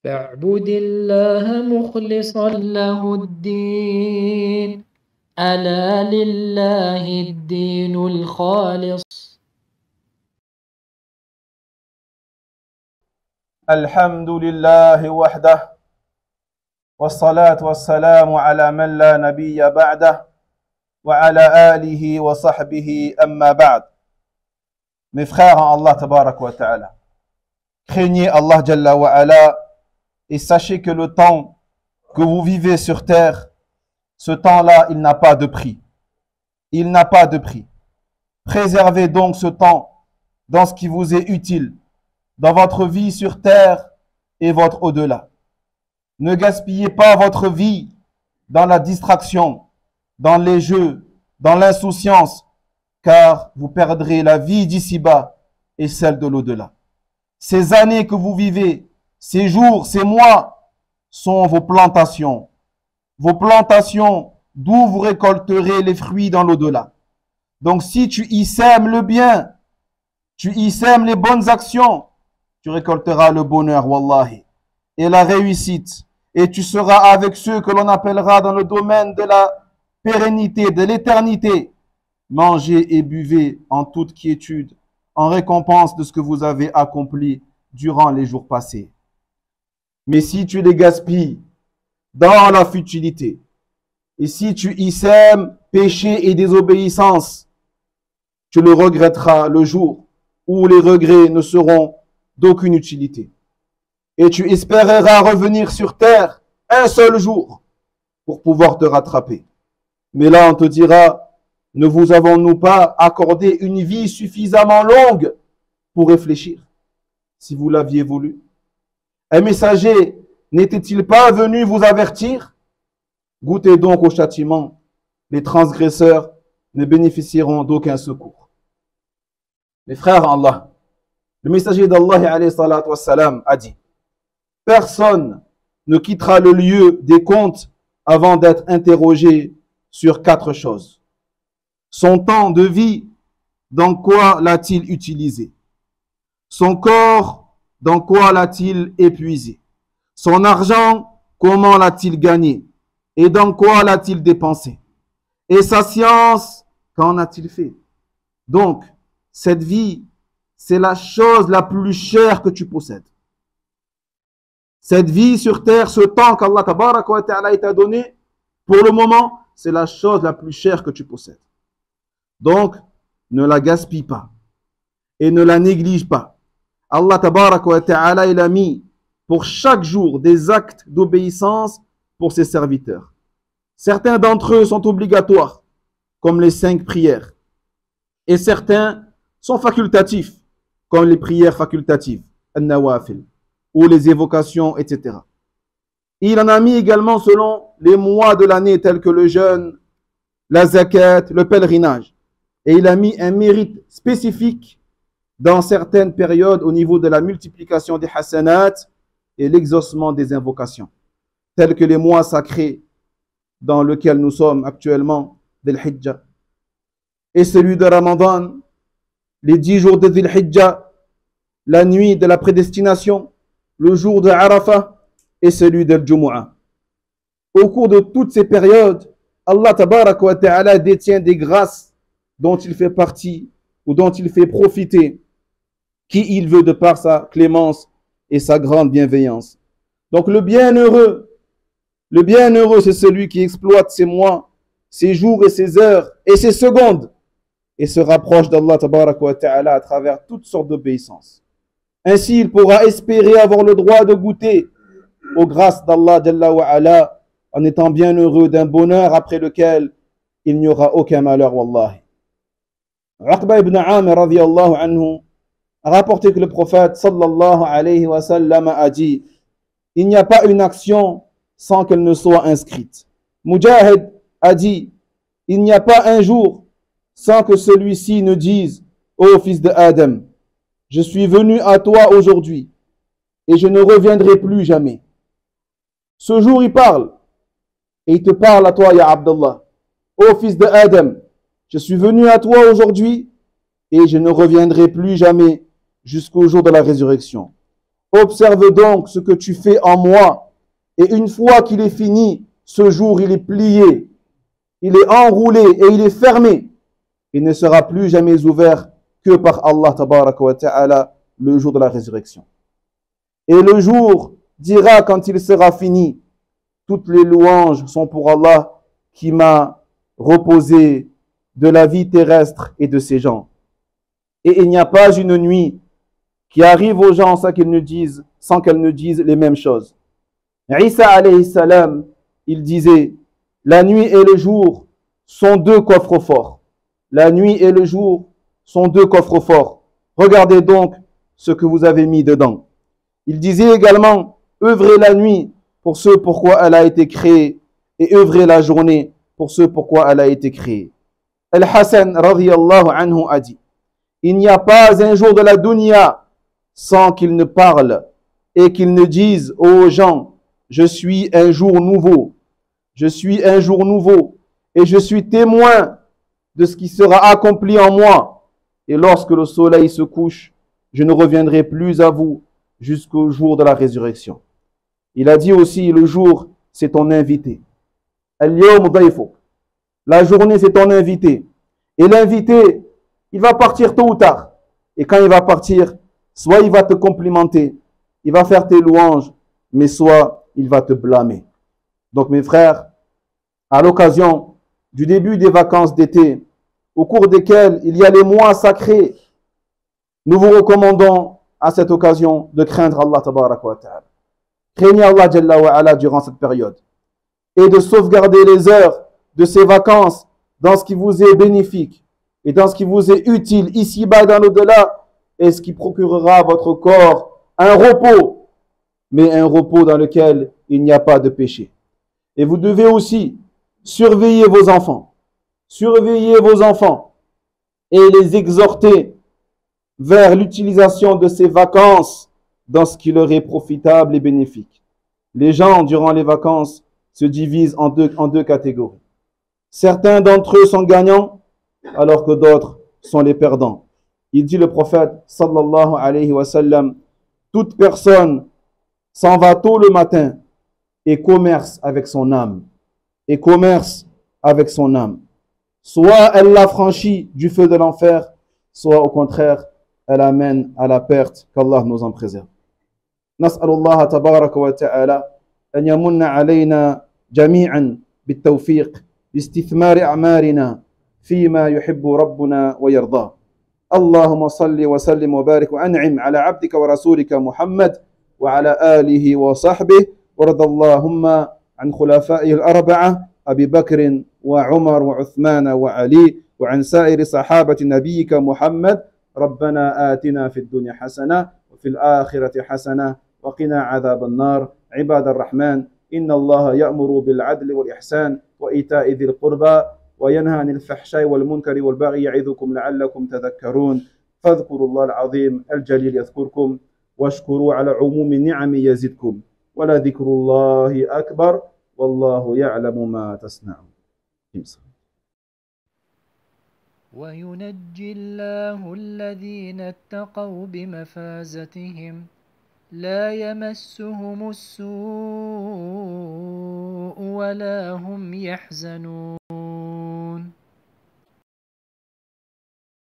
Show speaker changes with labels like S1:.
S1: فاعبد الله مخلصا له الدين ألا لله الدين الخالص.
S2: الحمد لله وحده والصلاة والسلام على من لا نبي بعده وعلى آله وصحبه أما بعد. Mes frères en Allah tabarak wa ta'ala, craignez Allah Jalla wa ala et sachez que le temps que vous vivez sur terre, ce temps-là, il n'a pas de prix. Il n'a pas de prix. Préservez donc ce temps dans ce qui vous est utile, dans votre vie sur terre et votre au-delà. Ne gaspillez pas votre vie dans la distraction, dans les jeux, dans l'insouciance, car vous perdrez la vie d'ici-bas et celle de l'au-delà. Ces années que vous vivez, ces jours, ces mois, sont vos plantations. Vos plantations d'où vous récolterez les fruits dans l'au-delà. Donc si tu y sèmes le bien, tu y sèmes les bonnes actions, tu récolteras le bonheur, wallahi, et la réussite. Et tu seras avec ceux que l'on appellera dans le domaine de la pérennité, de l'éternité. Mangez et buvez en toute quiétude, en récompense de ce que vous avez accompli durant les jours passés. Mais si tu les gaspilles dans la futilité, et si tu y sèmes péché et désobéissance, tu le regretteras le jour où les regrets ne seront d'aucune utilité. Et tu espéreras revenir sur terre un seul jour pour pouvoir te rattraper. Mais là, on te dira, ne vous avons-nous pas accordé une vie suffisamment longue pour réfléchir, si vous l'aviez voulu? Un messager n'était-il pas venu vous avertir? Goûtez donc au châtiment. Les transgresseurs ne bénéficieront d'aucun secours. Mes frères en Allah, le messager d'Allah alayhi salatu wassalam a dit: personne ne quittera le lieu des comptes avant d'être interrogé sur 4 choses. Son temps de vie, dans quoi l'a-t-il utilisé? Son corps, dans quoi l'a-t-il épuisé? Son argent, comment l'a-t-il gagné? Et dans quoi l'a-t-il dépensé? Et sa science, qu'en a-t-il fait? Donc, cette vie, c'est la chose la plus chère que tu possèdes. Cette vie sur terre, ce temps qu'Allah tabaraka wa ta'ala t'a donné, pour le moment, c'est la chose la plus chère que tu possèdes. Donc, ne la gaspille pas et ne la néglige pas. Allah tabaraka wa ta'ala, il a mis pour chaque jour des actes d'obéissance pour ses serviteurs. Certains d'entre eux sont obligatoires, comme les 5 prières. Et certains sont facultatifs, comme les prières facultatives, an-nawafil, ou les évocations, etc. Il en a mis également selon les mois de l'année, tels que le jeûne, la zakat, le pèlerinage. Et il a mis un mérite spécifique dans certaines périodes au niveau de la multiplication des hasanat et l'exaucement des invocations, tels que les mois sacrés dans lesquels nous sommes actuellement, Dhul Hijjah, et celui de Ramadan, les 10 jours de Dhul Hijjah, la nuit de la prédestination, le jour de Arafah et celui de Jumu'ah. Au cours de toutes ces périodes, Allah tabaraka wa ta'ala détient des grâces dont il fait partie ou dont il fait profiter qui il veut de par sa clémence et sa grande bienveillance. Donc le bienheureux, c'est celui qui exploite ses mois, ses jours et ses heures et ses secondes et se rapproche d'Allah tabaraka wa ta'ala à travers toutes sortes d'obéissances. Ainsi, il pourra espérer avoir le droit de goûter aux grâces d'Allah Jalla wa ala en étant bien heureux d'un bonheur après lequel il n'y aura aucun malheur, wallahi. Uqba ibn Amir radiyallahu anhu a rapporté que le prophète sallallahu alayhi wa sallam a dit: il n'y a pas une action sans qu'elle ne soit inscrite. Mujahid a dit: il n'y a pas un jour sans que celui-ci ne dise: ô fils de Adam, je suis venu à toi aujourd'hui et je ne reviendrai plus jamais. Ce jour il parle et il te parle à toi, ya Abdallah: ô fils de Adam, je suis venu à toi aujourd'hui et je ne reviendrai plus jamais jusqu'au jour de la résurrection. Observe donc ce que tu fais en moi. Et une fois qu'il est fini, ce jour, il est plié, il est enroulé et il est fermé. Il ne sera plus jamais ouvert que par Allah tabaraka wa ta'ala le jour de la résurrection. Et le jour dira quand il sera fini, toutes les louanges sont pour Allah qui m'a reposé de la vie terrestre et de ses gens. Et il n'y a pas une nuit qui arrive aux gens sans qu'elles ne disent les mêmes choses. Isa alayhi salam, il disait, la nuit et le jour sont deux coffres forts. La nuit et le jour sont deux coffres forts. Regardez donc ce que vous avez mis dedans. Il disait également, œuvrez la nuit pour ce pourquoi elle a été créée et œuvrez la journée pour ce pourquoi elle a été créée. Al-Hassan radiyallahu anhu a dit, il n'y a pas un jour de la dunya sans qu'il ne parle et qu'il ne dise aux gens, je suis un jour nouveau, je suis un jour nouveau et je suis témoin de ce qui sera accompli en moi. Et lorsque le soleil se couche, je ne reviendrai plus à vous jusqu'au jour de la résurrection. Il a dit aussi, le jour, c'est ton invité. Al-yawm dayfuk. La journée, c'est ton invité. Et l'invité, il va partir tôt ou tard. Et quand il va partir, soit il va te complimenter, il va faire tes louanges, mais soit il va te blâmer. Donc mes frères, à l'occasion du début des vacances d'été, au cours desquelles il y a les mois sacrés, nous vous recommandons à cette occasion de craindre Allah tabaraka wa ta'ala. Craignez Allah jalla wa ala durant cette période et de sauvegarder les heures de ces vacances dans ce qui vous est bénéfique et dans ce qui vous est utile ici-bas et dans l'au-delà et ce qui procurera à votre corps un repos, mais un repos dans lequel il n'y a pas de péché. Et vous devez aussi surveiller vos enfants et les exhorter vers l'utilisation de ces vacances dans ce qui leur est profitable et bénéfique. Les gens, durant les vacances, se divisent en deux catégories. Certains d'entre eux sont gagnants, alors que d'autres sont les perdants. Il dit le prophète, sallallahu alayhi wa sallam, toute personne s'en va tôt le matin et commerce avec son âme. Soit elle l'affranchit du feu de l'enfer, soit au contraire, elle amène à la perte, qu'Allah nous en préserve. نسأل الله تبارك وتعالى أن يمن علينا جميعا بالتوفيق لاستثمار أعمارنا فيما يحب ربنا ويرضاه. اللهم صل وسلم وبارك وأنعم على عبدك ورسولك محمد وعلى آله وصحبه، وارض اللهم عن خلفائه الأربعة أبي بكر وعمر وعثمان وعلي وعن سائر صحابة نبيك محمد. ربنا آتنا في الدنيا حسنة وفي الآخرة حسنة وقنا عذاب النار. عباد الرحمن، إن الله يأمر بالعدل والإحسان وإيتاء ذي القربى وينهى عن الفحشاء والمنكر والبغي يعظكم لعلكم تذكرون. فاذكروا الله العظيم الجليل يذكركم واشكروا على عموم النعم يزدكم ولذكر الله أكبر والله يعلم ما تصنعون.
S1: وينجي الله الذين اتقوا بمفازتهم لا يمسهم السوء ولا هم يحزنون.